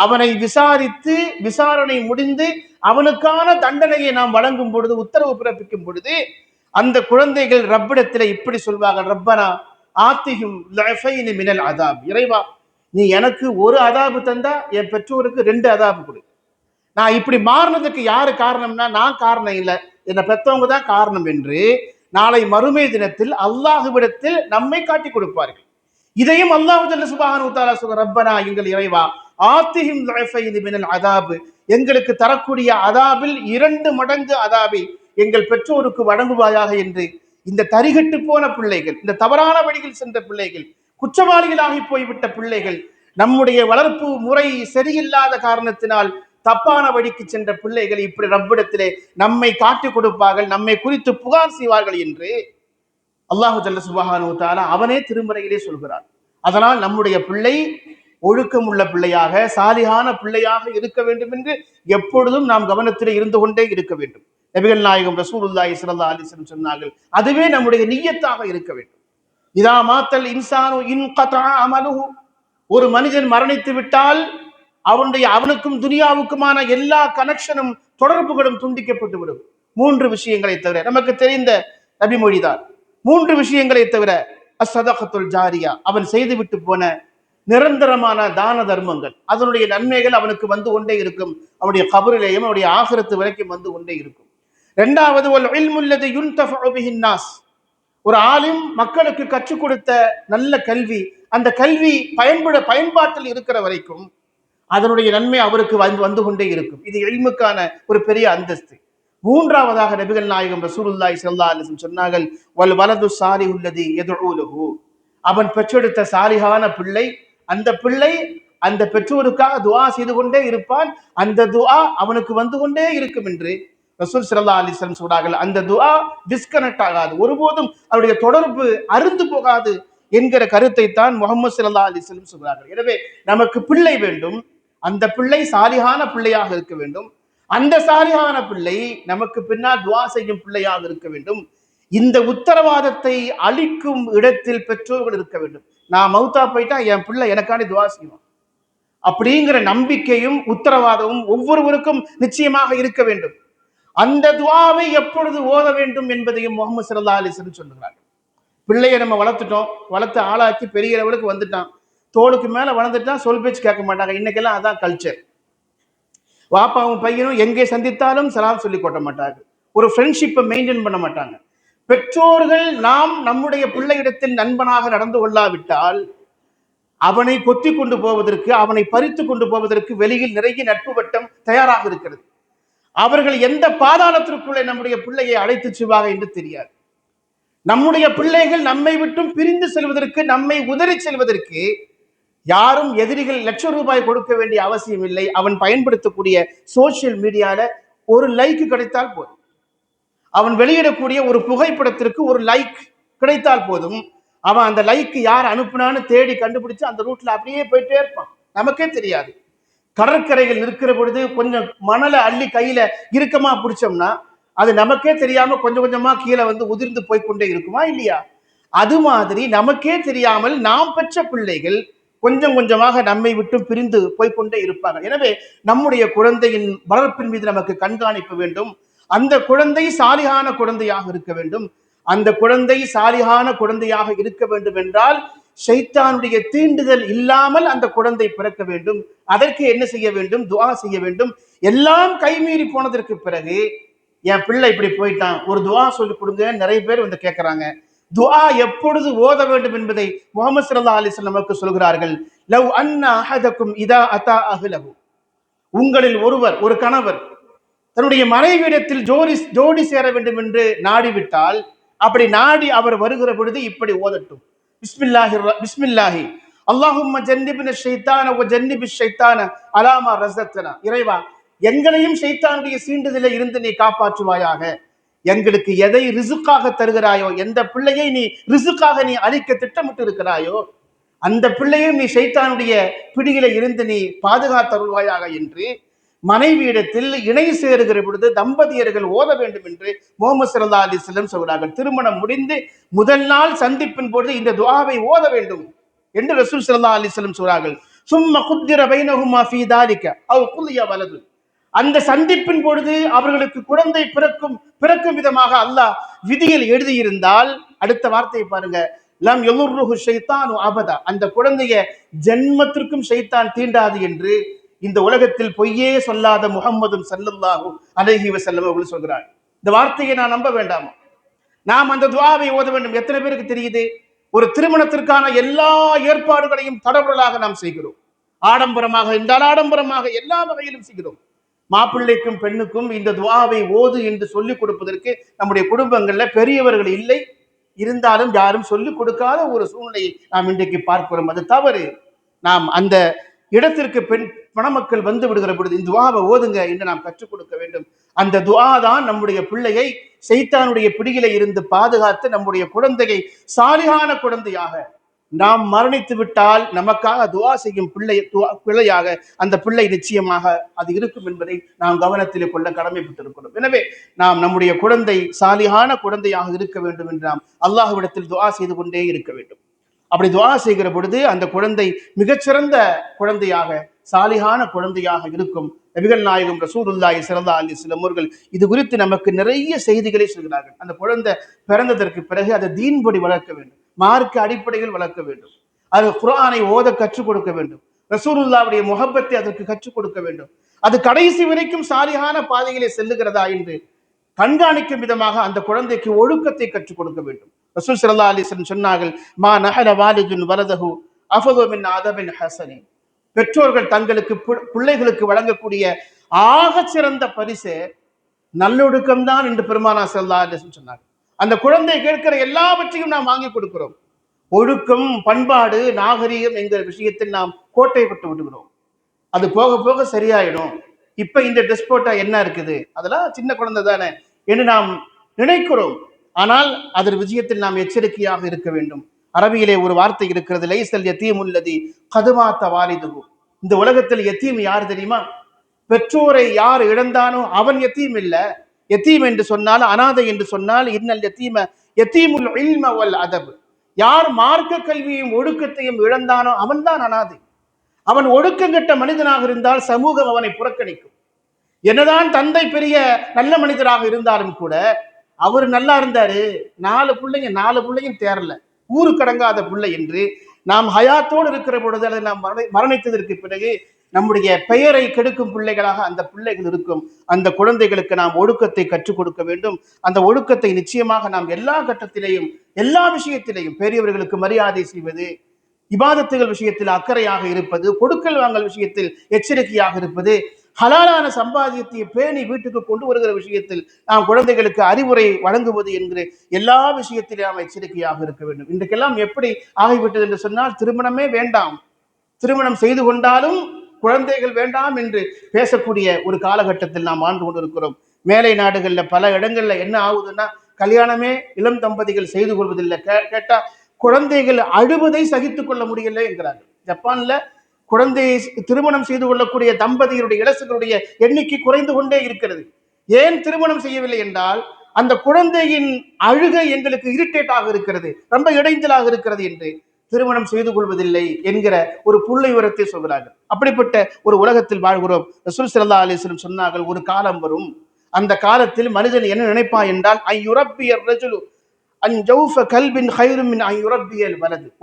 அவனை விசாரித்து விசாரணை முடிந்து அவனுக்கான தண்டனையை நாம் வழங்கும் பொழுது, உத்தரவு பிறப்பிக்கும் பொழுது, அந்த குழந்தைகள் ரப்பிடத்தில் இப்படி சொல்வார்கள், ரப்பனா ஆத்திஹிம் லஃபைனி மினல் அதாப். இறைவா, நீ எனக்கு ஒரு அதாபு தந்தா என் பெற்றோருக்கு 2 அதாபு கொடு. நான் இப்படி மாறினதுக்கு யாரு காரணம்னா நான் காரணம் இல்லை, என்னை பெற்றவங்க தான் காரணம் என்று நாளை மறுமை தினத்தில் அல்லாஹ்விடத்தில் நம்மை காட்டி கொடுப்பார்கள். இதையும் அல்லாஹ் ஜல்ல சுப்ஹானஹு வ தஆலா சொல்ற, ரப்பனா எங்கள் இறைவா ஆத்திஹிம் லஃபைனி மினல் அதாப், எங்களுக்கு தரக்கூடிய அதாபில் 2 மடங்கு அதாபை எங்கள் பெற்றோருக்கு வழங்குவாயாக என்று இந்த தரிகட்டு போன பிள்ளைகள், இந்த தவறான வழியில் சென்ற பிள்ளைகள், குற்றவாளிகளாகி போய்விட்ட பிள்ளைகள், நம்முடைய வளர்ப்பு முறை சரியில்லாத காரணத்தினால் தப்பான வழிக்கு சென்ற பிள்ளைகள் இப்படி ரப்பிடத்திலே நம்மை காட்டிக் கொடுப்பார்கள், நம்மை குறித்து புகார் செய்வார்கள் என்று அல்லாஹு ஜல்ல சுப்ஹானஹு வ தஆலா அவனே திருமறையிலே சொல்கிறான். அதனால் நம்முடைய பிள்ளை ஒழுக்கம் உள்ள பிள்ளையாக, சாலிகான பிள்ளையாக இருக்க வேண்டும் என்று எப்பொழுதும் நாம் கவனத்திலே இருந்து கொண்டே இருக்க வேண்டும். நபிகள் நாயகம் ரசூலுல்லாஹி ஸல்லல்லாஹு அலைஹி வஸல்லம் சொன்னார்கள், அதுவே நம்முடைய நிய்யத்தாக இருக்க வேண்டும். இதா மாத்தல் இன்சானு இன்கதா அமலுஹு, ஒரு மனிதன் மரணித்து விட்டால் அவனுக்கும் துனியாவுக்குமான எல்லா கனெக்ஷனும், தொடர்புகளும் துண்டிக்கப்பட்டு விடும். 3 விஷயங்களை தவிர, நமக்கு தெரிந்த நபிமொழிதான், 3 விஷயங்களை தவிர, அஸ்ஸதகத்துல் ஜாரியா, அவன் செய்துவிட்டு போன நிரந்தரமான தான தர்மங்கள், அதனுடைய நன்மைகள் அவனுக்கு வந்து கொண்டே இருக்கும், அவனுடைய கபரிலேயும் அவனுடைய ஆகிரத்து வரைக்கும் வந்து கொண்டே இருக்கும். 2வது வல் இல்முல்லதி யுன்தஃபஉ பிஹின் நாஸ், ஒரு ஆலிம் மக்களுக்கு கற்றுக் கொடுத்த நல்ல கல்வி, அந்த கல்வி பயன்பாட்டில் இருக்கிற வரைக்கும் அதனுடைய நன்மை அவருக்கு வந்து கொண்டே இருக்கும். இது இல்முக்கான ஒரு பெரிய அந்தஸ்து. 3வதாக நபிகள் நாயகம் ரசூலுல்லாஹி ஸல்லல்லாஹு அலைஹி வஸல்லம் சொன்னார்கள், வல் வலது சாலிஹுல்லதி யதுஉ லஹு, அவன் பெற்றெடுத்த சாலிகான பிள்ளை, அந்த பிள்ளை அந்த பெற்றோருக்காக துஆ செய்து கொண்டே இருப்பான், அந்த துஆ அவனுக்கு வந்து கொண்டே இருக்கும் என்று ரசூல் ஸல்லல்லாஹு அலைஹி வஸல்லம் சொல்றார்கள். அந்த துஆ டிஸ்கனெக்ட் ஆகாது, ஒருபோதும் அவருடைய தொடர்பு அறுந்து போகாது என்கிற கருத்தை தான் முஹம்மது ஸல்லல்லாஹு அலைஹி வஸல்லம் சொல்றார்கள். எனவே நமக்கு பிள்ளை வேண்டும், அந்த பிள்ளை சாலிகான பிள்ளையாக இருக்க வேண்டும், அந்த சாலிகான பிள்ளை நமக்கு பின்னால் துஆ செய்யும் பிள்ளையாக இருக்க வேண்டும். இந்த உத்தரவாதத்தை அளிக்கும் இடத்தில் பெற்றோர்கள் இருக்க வேண்டும். நான் மௌத்தா போயிட்டா என் பிள்ளை எனக்காண்டி துஆ செய்வான், அப்படிங்கிற நம்பிக்கையும் உத்தரவாதமும் ஒவ்வொருவருக்கும் நிச்சயமாக இருக்க வேண்டும். அந்த துஆவை எப்பொழுது ஓத வேண்டும் என்பதையும் முகமது ஸல்லல்லாஹு அலைஹி வஸல்லம் சொல்லுகிறார்கள். பிள்ளையை நம்ம வளர்த்துட்டோம், வளர்த்து ஆளாக்கி பெரிய லெவலுக்கு வந்துட்டான், தோளுக்கு மேல வளர்ந்துட்டான், சொல் பேச்சு கேட்க மாட்டாங்க. இன்னைக்கெல்லாம் அதான் கல்ச்சர். வாப்பாவும் பையனும் எங்கே சந்தித்தாலும் சலாம் சொல்லி கொட்ட மாட்டார்கள். ஒரு ஃப்ரெண்ட்ஷிப்பை மெயின்டைன் பண்ண மாட்டாங்க. பெற்றோர்கள் நாம் நம்முடைய பிள்ளையிடத்தில் நண்பனாக நடந்து கொள்ளாவிட்டால் அவனை கொத்தி கொண்டு போவதற்கு, அவனை பறித்து கொண்டு போவதற்கு வெளியில் நிறைய நட்பு வட்டம் தயாராக இருக்கிறது. அவர்கள் எந்த பாதாளத்திற்குள்ளே நம்முடைய பிள்ளையை அழைத்து செல்வாங்க என்று தெரியாது. நம்முடைய பிள்ளைகள் நம்மை விட்டும் பிரிந்து செல்வதற்கு, நம்மை உதறி செல்வதற்கு யாரும் எதிரிகள் லட்சம் ரூபாய் கொடுக்க வேண்டிய அவசியம் இல்லை. அவன் பயன்படுத்தக்கூடிய சோசியல் மீடியால ஒரு லைக் கிடைத்தால் போதும், அவன் வெளியிடக்கூடிய ஒரு புகைப்படத்திற்கு ஒரு லைக் கிடைத்தால் போதும், அவன் அந்த லைக் யார் அனுப்புனான்னு தேடி கண்டுபிடிச்சு அந்த ரூட்ல அப்படியே போயிட்டே இருப்பான். நமக்கே தெரியாது. கடற்கரையில் இருக்கிற பொழுது கொஞ்சம் மணலை அள்ளி கையில இறுக்கமா பிடிச்சோம்னா அது நமக்கே தெரியாம கொஞ்சம் கொஞ்சமா கீழே வந்து உதிர்ந்து போய்கொண்டே இருக்குமா இல்லையா? அது மாதிரி நமக்கே தெரியாமல் நாம் பெற்ற பிள்ளைகள் கொஞ்சம் கொஞ்சமாக நம்மை விட்டு பிரிந்து போய்கொண்டே இருப்பாங்க. எனவே நம்முடைய குழந்தையின் வளர்ப்பின் மீது நமக்கு கண்காணிப்பு வேண்டும். அந்த குழந்தை சாலிகான குழந்தையாக இருக்க வேண்டும். அந்த குழந்தை சாலிகான குழந்தையாக இருக்க வேண்டும் என்றால் ஷைத்தானுடைய தீண்டுதல் இல்லாமல் அந்த குழந்தை பிறக்க வேண்டும். அதற்கு என்ன செய்ய வேண்டும்? துஆ செய்ய வேண்டும். எல்லாம் கைமீறி போனதற்கு பிறகு என் பிள்ளை இப்படி போயிட்டான், ஒரு துஆ சொல்லி கொடுங்க. நிறைய பேர் வந்து கேட்கிறாங்க. துஆ எப்பொழுது ஓத வேண்டும் என்பதை முஹம்மது ஸல்லல்லாஹு அலைஹி வஸல்லம் நமக்கு சொல்கிறார்கள். லவ் அன்ன அஹதக்கும் இதா அத்தா அஹ்லஹு, உங்களில் ஒருவர், ஒரு கணவர் தன்னுடைய மனைவியிடத்தில் ஜோடி சேர வேண்டும் என்று நாடிவிட்டால், அப்படி நாடி அவர் வருகிற பொழுது இப்படி ஓதட்டும். பிஸ்மில்லாஹி அல்லாஹும்ம ஜன்னிபின ஷைத்தான வ ஜன்னிபிஷ் ஷைத்தான அலாமா ரஸக்தனா. இறைவா, எங்களையும் ஷைத்தானுடைய சீண்டுதலில் இருந்து நீ காப்பாற்றுவாயாக. எங்களுக்கு எதை ரிசுக்காக தருகிறாயோ, எந்த பிள்ளையை நீ ரிசுக்காக நீ அழிக்க திட்டமிட்டு இருக்கிறாயோ, அந்த பிள்ளையும் நீ ஷைத்தானுடைய பிடியில இருந்து நீ பாதுகாத்தருள்வாயாக என்று மனைவியிடத்தில் இணை சேருகிற பொழுது தம்பதியர்கள் ஓத வேண்டும் என்று முஹம்மது ஸல்லல்லாஹு அலைஹி வஸல்லம் சொல்கிறார்கள். திருமணம் முடிந்து முதல் நாள் சந்திப்பின் பொழுது இந்த துஆவை ஓத வேண்டும் என்று ரசூல் ஸல்லல்லாஹு அலைஹி வஸல்லம் சொல்கிறார்கள். சும்ம குத்திர பைனஹுமா ஃபீ தாலிக அவ் குலிய வலது. அந்த சந்திப்பின் பொழுது அவர்களுக்கு குழந்தை பிறக்கும் விதமாக அல்லாஹ் விதியில் எழுதியிருந்தால், அடுத்த வார்த்தையை பாருங்க, லம் யதுர்ருஹு ஷைத்தானு அபதா, அந்த குழந்தைய ஜென்மத்திற்கும் ஷைத்தான் தீண்டாது என்று இந்த உலகத்தில் பொய்யே சொல்லாத முஹம்மது ஸல்லல்லாஹு அலைஹி வஸல்லம் அவர்கள் சொல்கிறார். இந்த வார்த்தையை நான் நம்ப வேண்டாமா? நாம் அந்த துஆவை ஓத வேண்டும். எத்தனை பேருக்கு தெரியுது? ஒரு திருமணத்திற்கான எல்லா ஏற்பாடுகளையும் தடபுடலாக நாம் செய்கிறோம். ஆடம்பரமாக இருந்தால் ஆடம்பரமாக எல்லா வகையிலும் செய்கிறோம். மாப்பிள்ளைக்கும் பெண்ணுக்கும் இந்த துஆவை ஓது என்று சொல்லிக் கொடுப்பதற்கு நம்முடைய குடும்பங்கள்ல பெரியவர்கள் இல்லை, இருந்தாலும் யாரும் சொல்லிக் கொடுக்காத ஒரு சூழ்நிலையை நாம் இன்றைக்கு பார்க்கிறோம். அது தவறு. நாம் அந்த இடத்திற்கு மணமக்கள் வந்து விடுகிற பொழுது இந்த துஆவை ஓதுங்க என்று நாம் கற்றுக் கொடுக்க வேண்டும். அந்த துஆ தான் நம்முடைய பிள்ளையை ஷைத்தானுடைய பிடியில இருந்து பாதுகாத்து நம்முடைய குழந்தையை சாலிகான குழந்தையாக, நாம் மரணித்து விட்டால் நமக்காக துஆ செய்யும் பிள்ளையாக அந்த பிள்ளை நிச்சயமாக அது இருக்கும் என்பதை நாம் கவனத்தில் கொள்ள கடமைப்பட்டிருக்கிறோம். எனவே நாம் நம்முடைய குழந்தை சாலிகான குழந்தையாக இருக்க வேண்டும் என்று நாம் அல்லாஹ்விடத்தில் துஆ செய்து கொண்டே இருக்க வேண்டும். அப்படி துஆ செய்கிற பொழுது அந்த குழந்தை மிகச்சிறந்த குழந்தையாக, சாலிகான குழந்தையாக இருக்கும். நபிகள் நாயகம் ரசூலுல்லாஹி ஸல்லல்லாஹு அலைஹி வஸல்லம் அவர்கள் இது குறித்து நமக்கு நிறைய செய்திகளை சொல்கிறார்கள். அந்த குழந்தை பிறந்ததற்கு பிறகு அதை தீன்படி வளர்க்க வேண்டும், மார்க்க அடிப்படையில் வளர்க்க வேண்டும், அது குர்ஆனை ஓத கற்றுக் கொடுக்க வேண்டும், ரசூலுல்லாஹ்வுடைய முஹப்பத்தை அதற்கு கற்றுக் கொடுக்க வேண்டும். அது கடைசி வரைக்கும் சாலிகான பாதையிலே செல்லுகிறதா என்று கண்காணிக்கும் விதமாக அந்த குழந்தைக்கு ஒழுக்கத்தை கற்றுக் கொடுக்க வேண்டும். ரசூல் ஸல்லல்லாஹு அலைஹி வஸல்லம் சொன்னார்கள், மா நஹல வாலிதுன் வலதஹு அஃதலு மின் அதபின் ஹஸனின். பெற்றோர்கள் தங்களுக்கு பிள்ளைகளுக்கு வழங்கக்கூடிய ஆக சிறந்த பரிசு நல்லொழுக்கம் தான் என்று பெருமானார் ஸல்லல்லாஹு அலைஹி வஸல்லம் சொன்னார்கள். அந்த குழந்தை கேட்கிற எல்லாவற்றையும் நாம் வாங்கி கொடுக்கிறோம். ஒழுக்கம், பண்பாடு, நாகரீகம் என்கிற விஷயத்தில் நாம் கோட்டை விட்டு விடுகிறோம். அது போக போக சரியாயிடும். இப்ப இந்த ட்ரெஸ் போட்டா என்ன இருக்குது, அதெல்லாம் சின்ன குழந்தை தானே என்று நாம் நினைக்கிறோம். ஆனால் அதன் விஷயத்தில் நாம் எச்சரிக்கையாக இருக்க வேண்டும். அரபியிலே ஒரு வார்த்தை இருக்கிறது, லைஸல் யதீமுல்லதி கதுமாத்த வாலிதுஹு. இந்த உலகத்தில் யத்தீம் யார் தெரியுமா? பெற்றோரை யார் இழந்தானோ அவன் யத்தீம் இல்ல. யத்தீம் என்று சொன்னால், அனாதை என்று சொன்னால், இன்னல் யத்தீம யத்தீமுல் இல்ம வல் அதப். யார் மார்க்க கல்வியும் ஒழுக்கத்தையும் இழந்தானோ அவன்தான் அனாதை. அவன் ஒழுக்கங்கெட்ட மனிதனாக இருந்தால் சமூகம் அவனை புறக்கணிக்கும். என்னதான் தந்தை பெரிய நல்ல மனிதராக இருந்தாலும் கூட அவர் நல்லா இருந்தாரு, நாலு பிள்ளையும் தேரல, ஊரு கடங்காத பிள்ளை என்று நாம் ஹயாத்தோடு இருக்கிற பொழுது அல்லது நாம் மரணித்ததற்கு பிறகு நம்முடைய பெயரை கெடுக்கும் பிள்ளைகளாக அந்த பிள்ளைகள் இருக்கும். அந்த குழந்தைகளுக்கு நாம் ஒழுக்கத்தை கற்றுக் கொடுக்க வேண்டும். அந்த ஒழுக்கத்தை நிச்சயமாக நாம் எல்லா கட்டத்திலேயும் எல்லா விஷயத்திலேயும் பெரியவர்களுக்கு மரியாதை செய்வது, இபாதத்துகள் விஷயத்தில் அக்கறையாக இருப்பது, கொடுக்கல் வாங்கல் விஷயத்தில் எச்சரிக்கையாக இருப்பது, ஹலாலான சம்பாதியத்தை பேணி வீட்டுக்கு கொண்டு வருகிற விஷயத்தில் நாம் குழந்தைகளுக்கு அறிவுரை வழங்குவது என்கிற எல்லா விஷயத்திலும் நாம் எச்சரிக்கையாக இருக்க வேண்டும். இன்றைக்கெல்லாம் எப்படி ஆகிவிட்டது என்று சொன்னால், திருமணமே வேண்டாம், திருமணம் செய்து கொண்டாலும் குழந்தைகள் வேண்டாம் என்று பேசக்கூடிய ஒரு காலகட்டத்தில் நாம் ஆண்டு கொண்டிருக்கிறோம். மேலை நாடுகள்ல பல இடங்கள்ல என்ன ஆகுதுன்னா, கல்யாணமே இளம் தம்பதிகள் செய்து கொள்வதில்லை. கேட்டா குழந்தைகள் அழுவதை சகித்துக் கொள்ள முடியல என்கிறார்கள். ஜப்பான்ல குழந்தையை திருமணம் செய்து கொள்ளக்கூடிய தம்பதிகளுடைய இளசுகளுடைய எண்ணிக்கை குறைந்து கொண்டே இருக்கிறது. ஏன் திருமணம் செய்யவில்லை என்றால், அந்த குழந்தையின் அழுகை எங்களுக்கு இரிட்டேட் ஆக இருக்கிறது, ரொம்ப இடைஞ்சலாக இருக்கிறது என்று திருமணம் செய்து கொள்வதில்லை என்கிற ஒரு புள்ளி விவரத்தை சொல்கிறார்கள். அப்படிப்பட்ட ஒரு உலகத்தில் வாழ்கிறோம். ரசூல் ஸல்லல்லாஹு அலைஹி வஸல்லம் சொன்னார்கள், ஒரு காலம் வரும், அந்த காலத்தில் மனிதன் என்ன நினைப்பான் என்றால்,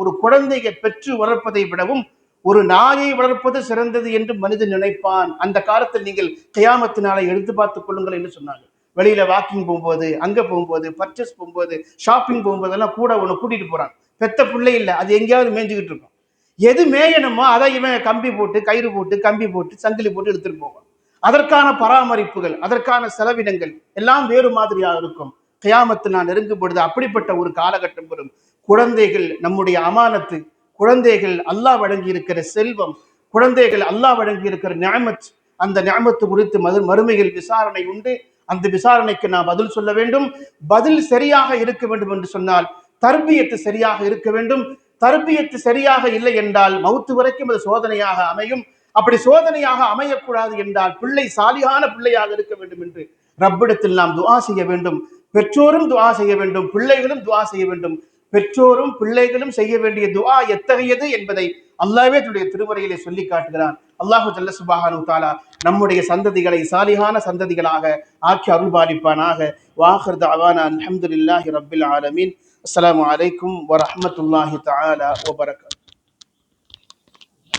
ஒரு குழந்தையை பெற்று வளர்ப்பதை விடவும் ஒரு நாயை வளர்ப்பது சிறந்தது என்று மனிதன் நினைப்பான். அந்த காலத்தில் நீங்கள் கியாமத்து நாளை எடுத்து பார்த்துக் கொள்ளுங்கள் என்று சொன்னாங்க. வெளியில வாக்கிங் போகும்போது, அங்க போகும்போது, பர்ச்சேஸ் போகும்போது, ஷாப்பிங் போகும்போதெல்லாம் கூட ஒன்று கூட்டிட்டு போறான். பெத்த பிள்ளை இல்லை, அது எங்கேயாவது மேய்ஞ்சுக்கிட்டு இருக்கும். எது மேயணுமோ அதை இவன் கம்பி போட்டு, கயிறு போட்டு, கம்பி போட்டு, சங்கிலி போட்டு எடுத்துட்டு போவான். அதற்கான பராமரிப்புகள், அதற்கான செலவினங்கள் எல்லாம் வேறு மாதிரியாக இருக்கும். கியாமத்து நான் நெருங்கும் பொழுது அப்படிப்பட்ட ஒரு காலகட்டம் வரும். குழந்தைகள் நம்முடைய அமானத்து, குழந்தைகள் அல்லாஹ் வழங்கி இருக்கிற செல்வம், குழந்தைகள் அல்லாஹ் வழங்கி இருக்கிற நிஅமத். அந்த நிஅமத்து குறித்து மறுமையில் விசாரணை உண்டு. அந்த விசாரணைக்கு நாம் பதில் சொல்ல வேண்டும். பதில் சரியாக இருக்க வேண்டும் என்று சொன்னால் தர்பியத்து சரியாக இருக்க வேண்டும். தர்பியத்து சரியாக இல்லை என்றால் மவுத்து வரைக்கும் அது சோதனையாக அமையும். அப்படி சோதனையாக அமையக்கூடாது என்றால் பிள்ளை சாலிகான பிள்ளையாக இருக்க வேண்டும் என்று ரப்பிடத்தில் நாம் துஆ செய்ய வேண்டும். பெற்றோரும் துஆ செய்ய வேண்டும், பிள்ளைகளும் துஆ செய்ய வேண்டும். பெற்றோரும் பிள்ளைகளும் செய்ய வேண்டிய துஆ எத்தகையது என்பதை அல்லாஹ்வே தன்னுடைய திருமறையிலே சொல்லி காட்டுகிறான். அல்லாஹு ஜல்ல சுப்ஹானஹு வ தஆலா நம்முடைய சந்ததிகளை சாலிகான சந்ததிகளாக ஆக்கி அருள்பாலிப்பானாக. வாஹிர் தஅவானா அல்ஹம்துலில்லாஹி ரப்பில் ஆலமீன். அஸ்ஸலாமு அலைக்கும் வரஹ்மத்துல்லாஹி தஆலா வ பரகாத்துஹு.